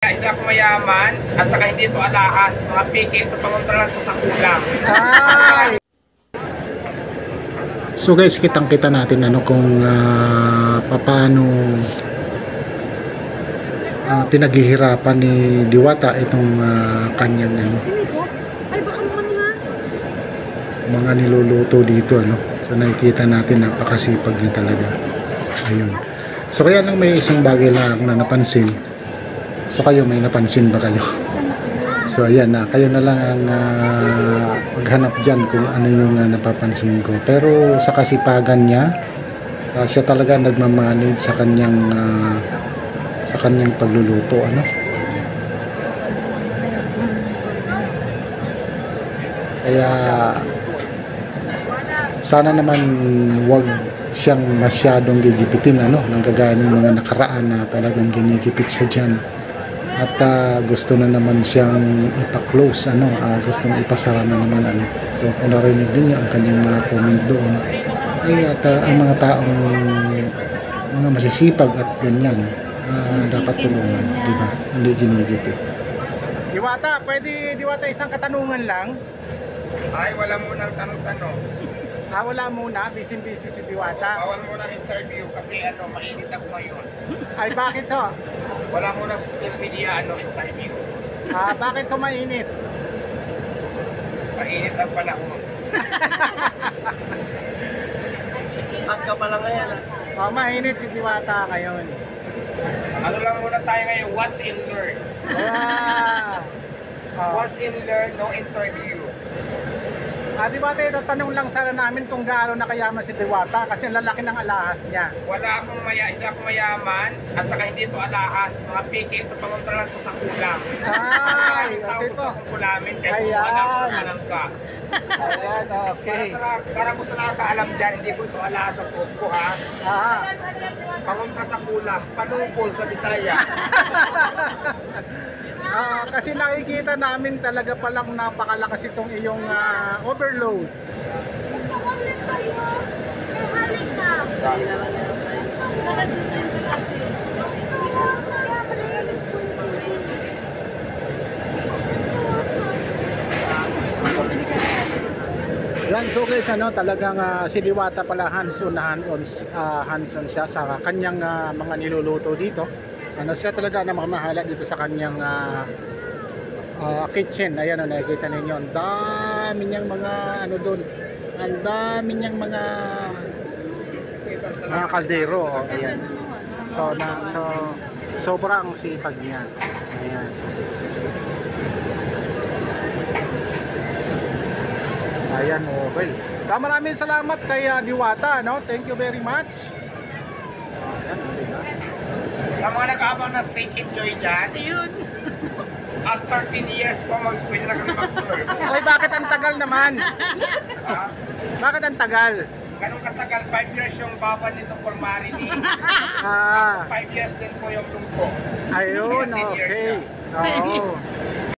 Hindi ako mayaman at saka hindi ito alahas. Mga piki ito pangontra lang sa kulang. Ay! So guys, kitang-kita natin kung paano pinaghihirapan ni Diwata itong kanyang mga niluluto dito So nakikita natin napakasipag niya talaga. Ayun. So kaya lang may isang bagay lang akong napansin. So kayo, may napansin ba kayo? So ayan kayo na lang ang maghanap dyan kung ano yung napapansin ko. Pero sa kasipagan niya, siya talaga nagmamanage sa kanyang pagluluto. Kaya sana naman wag siyang masyadong gigipitin nang kagaya ng mga nakaraan na talagang ginikipit siya dyan. At gusto na naman siyang ipa-close, gustong ipasara na naman, So, kung narinig din niyo ang kanyang mga comment doon, ay at ang mga taong mga masisipag at ganyan, dapat tulungan, di ba? Hindi ginigipit. Diwata, pwede Diwata isang katanungan lang? Ay, wala munang tanong-tanong. Wala muna, busy-busy si Diwata. Bawal muna interview kasi mainit ako ngayon. Ay, bakit to? Wala munang social media interview. Bakit to mainit? Mainit ang panahon. At ka pala ngayon. Mainit si Diwata ngayon. Ano lang muna tayo ngayon, what's in learn. What's in learn, no interview. Diwata, tatanong lang sana namin kung gaano nakayaman si Diwata kasi ang lalaki ng alahas niya. Hindi ako mayaman at saka hindi ito alahas. Mga piki ito pangontra lang sa kulang. Ay, Tao okay gusto po. kong kulamin kaya Ayan. kung alam ka. Ayan, okay. Para ko sa nakakaalam dyan, hindi ko ito alahas sa food ko ha. Pangontra sa kulang, panupol sa Bisaya. Kasi nakikita namin talaga palang napakalakas itong iyong overload. Yan, so guys, talagang si Diwata pala hands-on siya sa kanyang mga niluluto dito. Siya talaga na mamahala dito sa kanyang kitchen. Ayan, nakikita ninyo, ang dami niyang mga doon, ang dami niyang mga kaldero. Ayan. So sobrang sipag niya. Ayan. Ayan, okay. So maraming salamat kay Diwata, Thank you very much. Sa mga nag-aabang ng Steak and Joy dyan, yun. After 13 years po, pwede na kami mag-serve. Ay, bakit ang tagal naman? Bakit ang tagal? Ganun katagal, 5 years yung baba nito for marinade. 5 years din po yung lungko. Ayun, okay. Oo.